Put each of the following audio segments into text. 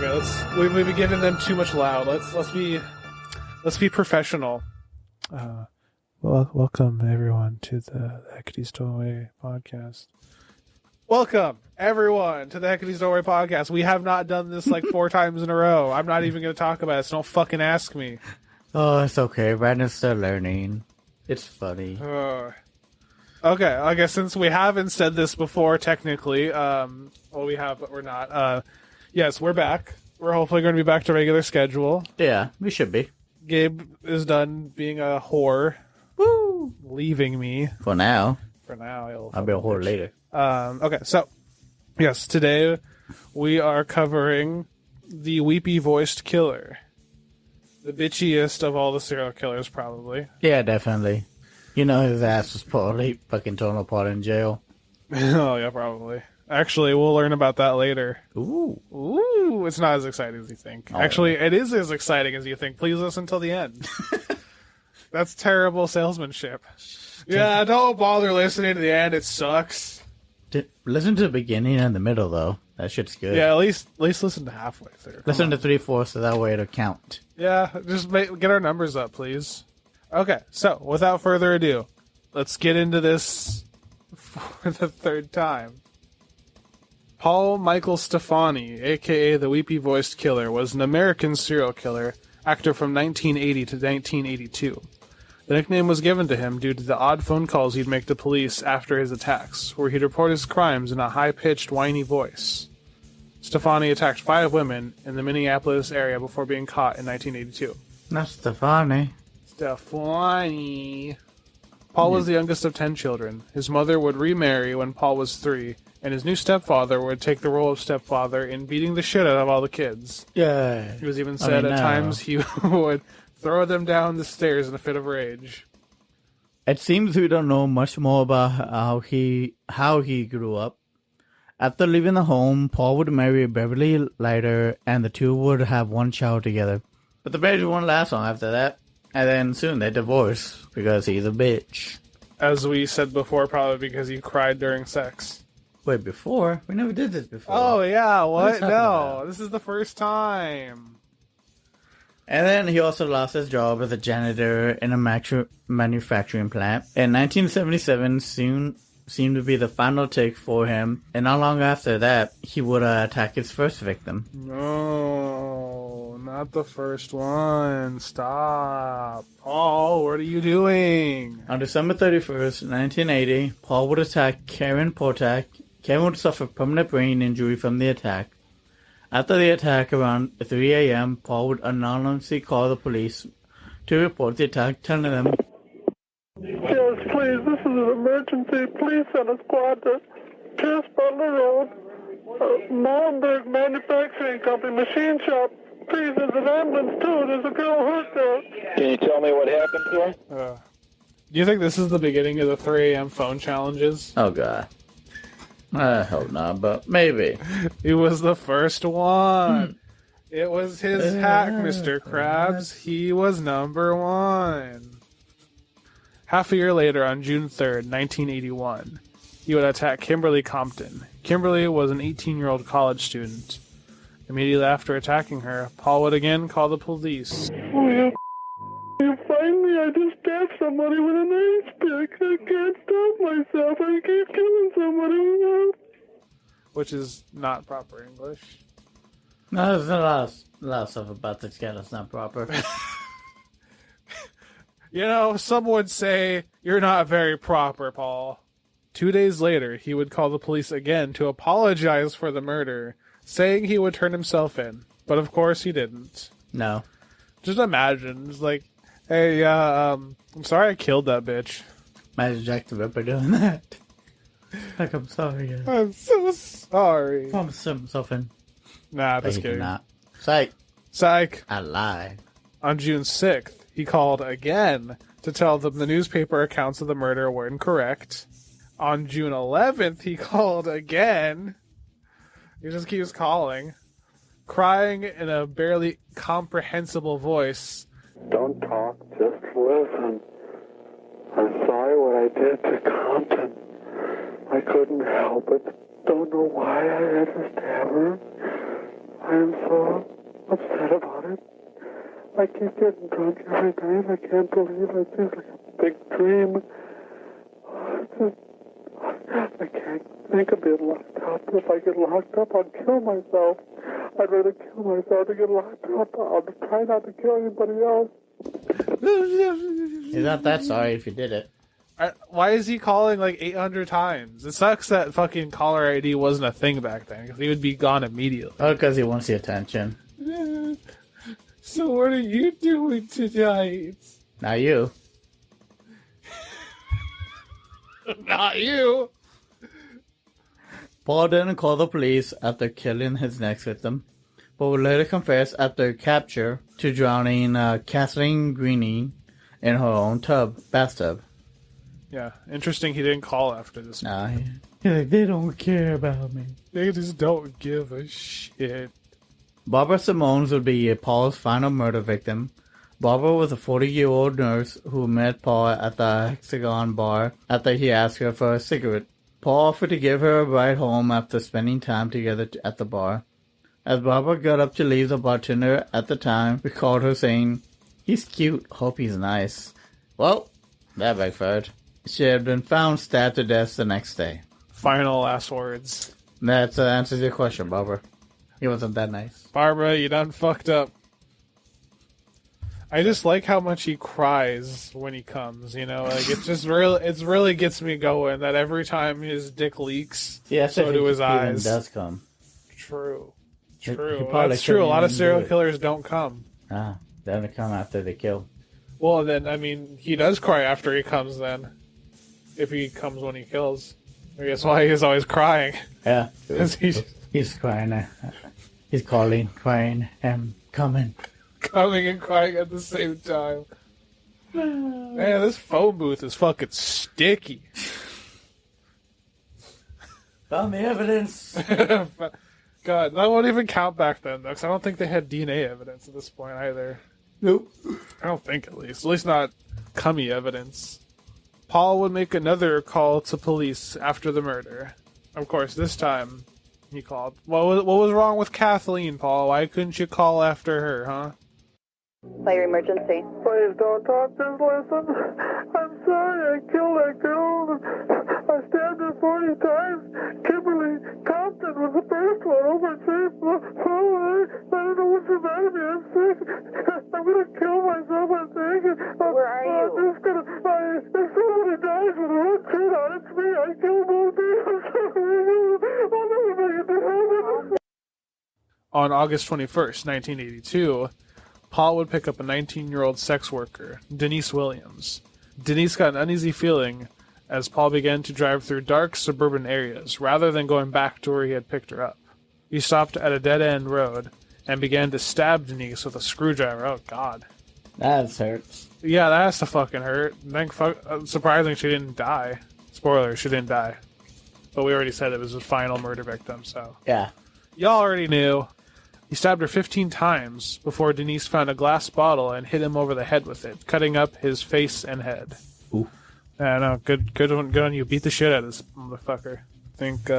Okay, we've been giving them too much loud. Let's be professional. Welcome everyone to the Hecate Stowaway podcast. Welcome everyone to the Hecate Stowaway podcast. We have not done this like 4 times in a row. I'm not even going to talk about it, so don't fucking ask me. Oh, it's okay. Brandon's still learning. It's funny. Okay, I guess since we haven't said this before, technically, well, we have, but we're not. Yes, we're back. We're hopefully going to be back to regular schedule. Yeah, we should be. Gabe is done being a whore. Woo! Leaving me. For now. For now. I'll be a whore later. Okay, so, yes, today we are covering the weepy-voiced killer. The bitchiest of all the serial killers, probably. Yeah, definitely. You know his ass was probably fucking torn apart in jail. Oh, yeah, probably. Actually, we'll learn about that later. Ooh, it's not as exciting as you think. Oh. Actually, it is as exciting as you think. Please listen till the end. That's terrible salesmanship. Yeah, don't bother listening to the end. It sucks. Listen to the beginning and the middle, though. That shit's good. Yeah, at least listen to halfway through. Listen to 3/4 so that way it'll count. Yeah, just get our numbers up, please. Okay, so without further ado, let's get into this for the third time. Paul Michael Stefani, a.k.a. the Weepy-Voiced Killer, was an American serial killer, actor from 1980 to 1982. The nickname was given to him due to the odd phone calls he'd make to police after his attacks, where he'd report his crimes in a high-pitched, whiny voice. Stefani attacked 5 women in the Minneapolis area before being caught in 1982. Not Stefani. Stefani. Paul was the youngest of 10 children. His mother would remarry when Paul was 3, and his new stepfather would take the role of stepfather in beating the shit out of all the kids. Yeah. It was even said at times he would throw them down the stairs in a fit of rage. It seems we don't know much more about how he grew up. After leaving the home, Paul would marry Beverly Leiter, and the two would have one child together. But the marriage won't last long after that. And then soon they divorce because he's a bitch. As we said before, probably because he cried during sex. Wait, before? We never did this before. Oh, yeah, what? No, about? this is the first time. And then he also lost his job as a janitor in a manufacturing plant. In 1977, soon seemed to be the final take for him. And not long after that, he would attack his first victim. No, not the first one. Stop. Paul, what are you doing? On December 31st, 1980, Paul would attack Karen Portak. Karen would suffer permanent brain injury from the attack. After the attack around 3 a.m., Paul would anonymously call the police to report the attack, telling them, "Yes, please, this is an emergency. Please send a squad to Pierce Butler Road, Molenberg Manufacturing Company, machine shop. Please, there's an ambulance too. There's a girl hurt there." Can you tell me what happened to her? Do you think this is the beginning of the 3 a.m. phone challenges? "Oh, God. I hope not, but maybe." He was the first one. It was his hack, Mr. Krabs. He was number 1. Half a year later, on June 3rd, 1981, he would attack Kimberly Compton. Kimberly was an 18-year-old college student. Immediately after attacking her, Paul would again call the police. "Oh, you find me? I just stabbed somebody with an ice pick. I can't stop myself. I keep killing somebody." Which is not proper English. No, there's a lot of stuff about this guy that's not proper. You know, some would say, you're not very proper, Paul. 2 days later, he would call the police again to apologize for the murder, saying he would turn himself in. But of course he didn't. No. Just imagine, it's like, hey, I'm sorry I killed that bitch. Imagine Jack the Ripper doing that. Like, I'm sorry. I'm so sorry. Promise himself in. Nah, But just he did kidding. not. Psych. Psych. I lied. On June 6th, he called again to tell them the newspaper accounts of the murder were incorrect. On June 11th, he called again. He just keeps calling, crying in a barely comprehensible voice. "Don't talk, just listen. I'm sorry what I did to Compton. I couldn't help it. Don't know why I had to stab her. I am so upset about it. I keep getting drunk every night. I can't believe it. It's just like a big dream. I can't think of being locked up. If I get locked up, I'll kill myself. I'd rather kill myself than get locked up. I'll try not to kill anybody else. He's not that sorry if you did it. Why is he calling like 800 times? It sucks that fucking caller ID wasn't a thing back then, because he would be gone immediately. Oh, because he wants the attention. So what are you doing tonight? Not you. Not you. Paul didn't call the police after killing his next victim, but would later confess after capture to drowning Kathleen Greening in her own bathtub. Yeah, interesting he didn't call after this. Nah, he's like, they don't care about me. They just don't give a shit. Barbara Simones would be Paul's final murder victim. Barbara was a 40-year-old nurse who met Paul at the Hexagon bar after he asked her for a cigarette. Paul offered to give her a ride home after spending time together at the bar. As Barbara got up to leave, the bartender at the time recalled her saying, "He's cute, hope he's nice." Well, that backfired. She had been found stabbed to death the next day. Final last words. That answers your question, Barbara. He wasn't that nice. Barbara, you done fucked up. I just like how much he cries when he comes, you know? Like, it really gets me going that every time his dick leaks, Yeah, so do his eyes. Does come. True. He True. probably That's true. A couldn't lot of even serial do it. killers don't come. They only come after they kill. Well, then, I mean, he does cry after he comes then. If he comes when he kills. Maybe that's why he's always crying. Yeah. 'Cause He's crying. He's calling, crying, and coming. coming and crying at the same time. Man, this phone booth is fucking sticky. Found the evidence. God, that won't even count back then, though, because I don't think they had DNA evidence at this point either. Nope. I don't think, at least not cummy evidence. Paul would make another call to police after the murder. Of course, this time he called. What was wrong with Kathleen, Paul? Why couldn't you call after her, huh? Fire emergency. Please don't talk, just listen. I'm sorry I killed that girl. I stabbed her 40 times. Kimberly Compton was the first one. Oh, my face. Oh, I don't know what's the matter with me. I'm sick. I'm going to kill myself, I think. Where are you? I'm just going to... If somebody dies with a red shirt on, it's me. I killed both of you. I'm sorry. I'll never make it to heaven. On August 21st, 1982, Paul would pick up a 19-year-old sex worker, Denise Williams. Denise got an uneasy feeling as Paul began to drive through dark suburban areas rather than going back to where he had picked her up. He stopped at a dead-end road and began to stab Denise with a screwdriver. Oh, God. That hurts. Yeah, that has to fucking hurt. Surprising she didn't die. Spoiler, she didn't die. But we already said it was a final murder victim, so... Yeah. Y'all already knew. He stabbed her 15 times before Denise found a glass bottle and hit him over the head with it, cutting up his face and head. Ooh. Yeah, no, good on you. Beat the shit out of this motherfucker. I think,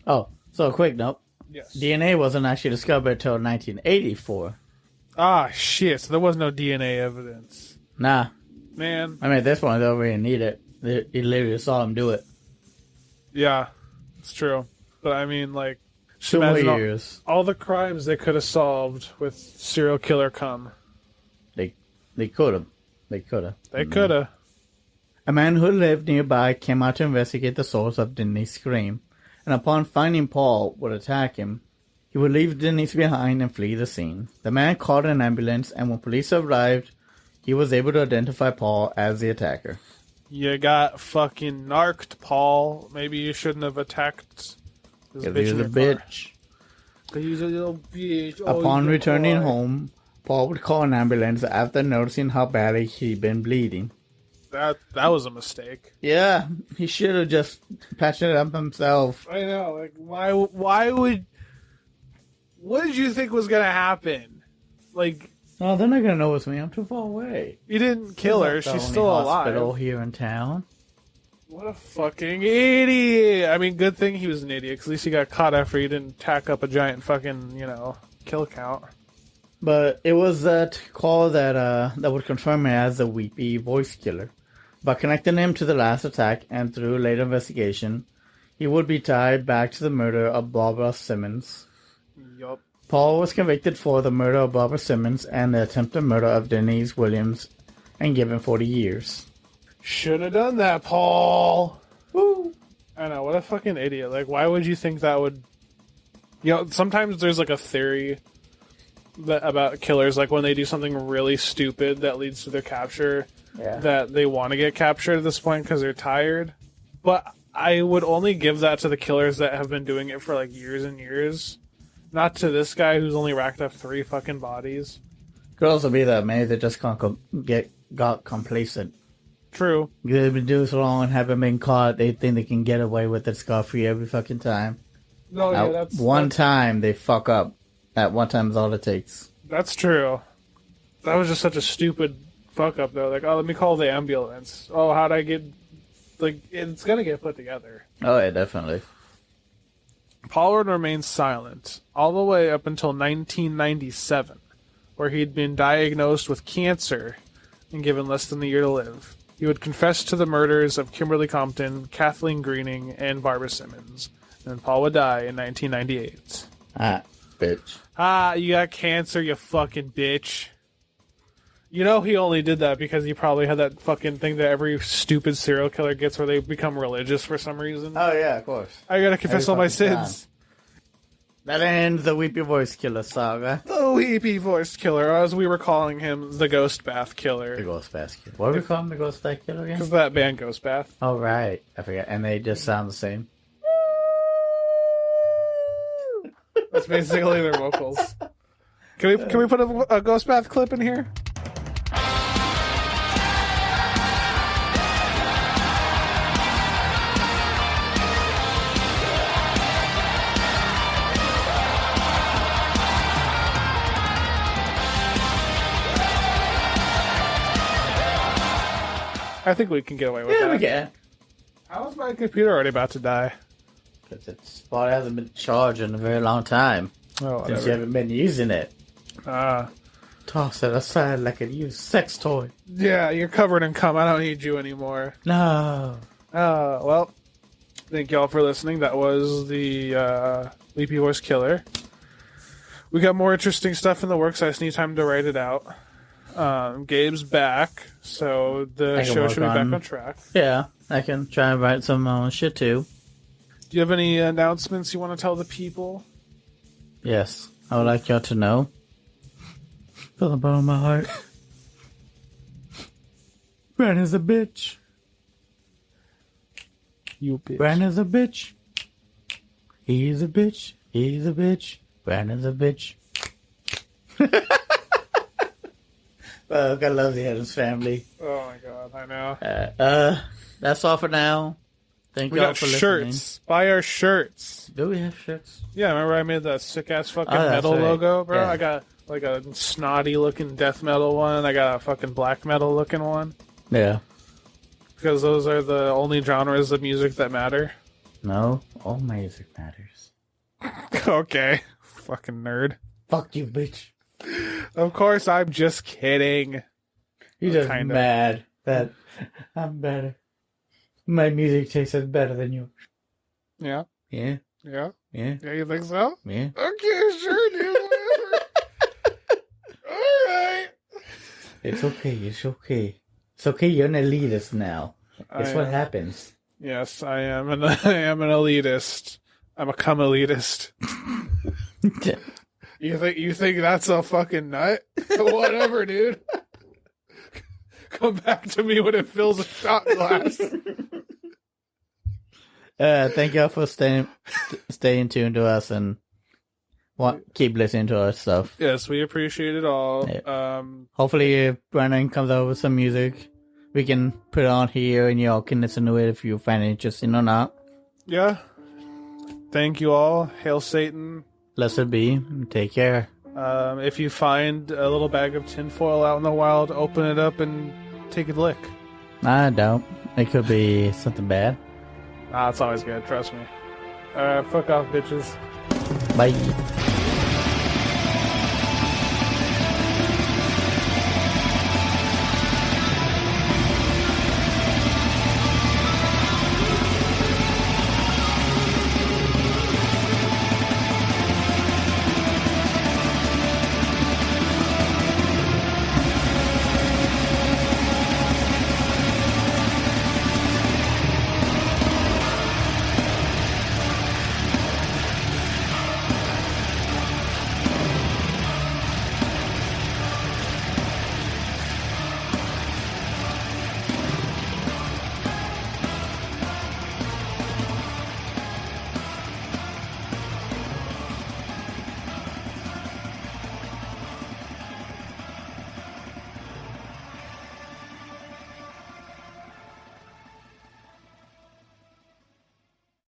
Oh, so a quick note. yes. DNA wasn't actually discovered until 1984. Ah, shit, so there was no DNA evidence. Nah. Man. I mean, at this point, they don't really need it. They literally saw him do it. Yeah, it's true. But I mean, like, 2 more imagine years. all the crimes they could have solved with serial killer cum. They could have. They could have. They could have. A man who lived nearby came out to investigate the source of Denise's scream, and upon finding Paul would attack him, he would leave Denise behind and flee the scene. The man called an ambulance, and when police arrived, he was able to identify Paul as the attacker. You got fucking narked, Paul. Maybe you shouldn't have attacked this He bitch was in a your bitch. car. He's a little bitch. Oh, Upon he's a returning boy. home, Paul would call an ambulance after noticing how badly he'd been bleeding. That was a mistake. Yeah, he should have just patched it up himself. I know. Like, why would... What did you think was gonna happen? Like, Oh, they're not gonna know it's me. I'm too far away. you didn't kill her. That's the She's only still hospital alive. here in town. What a fucking idiot! I mean, good thing he was an idiot, 'cause at least he got caught after he didn't tack up a giant fucking, kill count. But it was that call that would confirm him as the Weepy voice killer. By connecting him to the last attack and through later investigation, he would be tied back to the murder of Barbara Simmons. Yup. Paul was convicted for the murder of Barbara Simmons and the attempted murder of Denise Williams and given 40 years. Should have done that, Paul. Woo! I know, what a fucking idiot. Like, why would you think that would... sometimes there's, like, a theory about killers, like, when they do something really stupid that leads to their capture, that they want to get captured at this point because they're tired. But I would only give that to the killers that have been doing it for, like, years and years. Not to this guy who's only racked up 3 fucking bodies. Could also be that maybe they just got complacent. True. They've been doing so long and haven't been caught, they think they can get away with it scot-free every fucking time. No, yeah, that's... One time they fuck up. That one time is all it takes. That's true. That was just such a stupid fuck up, though. Like, oh, let me call the ambulance. Oh, how'd I get... Like, it's gonna get put together. Oh, yeah, definitely. Paul would remain silent all the way up until 1997, where he'd been diagnosed with cancer and given less than a year to live. He would confess to the murders of Kimberly Compton, Kathleen Greening, and Barbara Simmons. And Paul would die in 1998. Ah, bitch. Ah, you got cancer, you fucking bitch. You know he only did that because he probably had that fucking thing that every stupid serial killer gets where they become religious for some reason. Oh, yeah, of course. I gotta confess all my sins. That ends the Weepy Voice Killer saga. The Weepy Voice Killer, as we were calling him, the Ghost Bath Killer. The Ghost Bath Killer. What do we call him, the Ghost Bath Killer again? Because that band Ghost Bath. Oh, right. I forget. And they just sound the same. That's basically their vocals. Can we put a Ghost Bath clip in here? I think we can get away with that. Yeah, we can. How is my computer already about to die? Because its spot hasn't been charged in a very long time. Oh, since you haven't been using it. Toss it aside like a used sex toy. Yeah, you're covered in cum. I don't need you anymore. No. Well, thank y'all for listening. That was the Weepy Voice Killer. We got more interesting stuff in the works. I just need time to write it out. Gabe's back, so the show should be back on track. Yeah, I can try and write some shit too. Do you have any announcements you want to tell the people? Yes, I would like y'all to know. From the bottom of my heart. Brandon's a bitch. You bitch. Brandon's a bitch. He's a bitch. He's a bitch. Brandon's a bitch. Oh, I love the Addams Family. Oh my god, I know. That's all for now. Thank we y'all got for shirts. listening. Buy our shirts. Do we have shirts? Yeah, remember I made that sick ass fucking that's metal right. logo, bro? Yeah. I got like a snotty looking death metal one. I got a fucking black metal looking one. Yeah. Because those are the only genres of music that matter. No, all music matters. Okay. Fucking nerd. Fuck you, bitch. Of course, I'm just kidding. You're just Kinda. mad that I'm better. My music taste is better than yours. Yeah. Yeah, Yeah. yeah, Yeah, you think so? yeah. Okay, sure, dude. Whatever. Alright. It's okay, it's okay. It's okay, you're an elitist now. It's what happens. Yes, I am an elitist. I'm a cum elitist. You think that's a fucking nut? Whatever, dude. Come back to me when it fills a shot glass. Thank y'all for staying tuned to us and keep listening to our stuff. Yes, we appreciate it all. Yeah. Hopefully, if Brandon comes out with some music, we can put it on here and y'all can listen to it if you find it interesting or not. Yeah. Thank you all. Hail Satan. Blessed be. Take care. If you find a little bag of tinfoil out in the wild, open it up and take a lick. I don't. It could be something bad. Nah, it's always good. Trust me. Fuck off, bitches. Bye.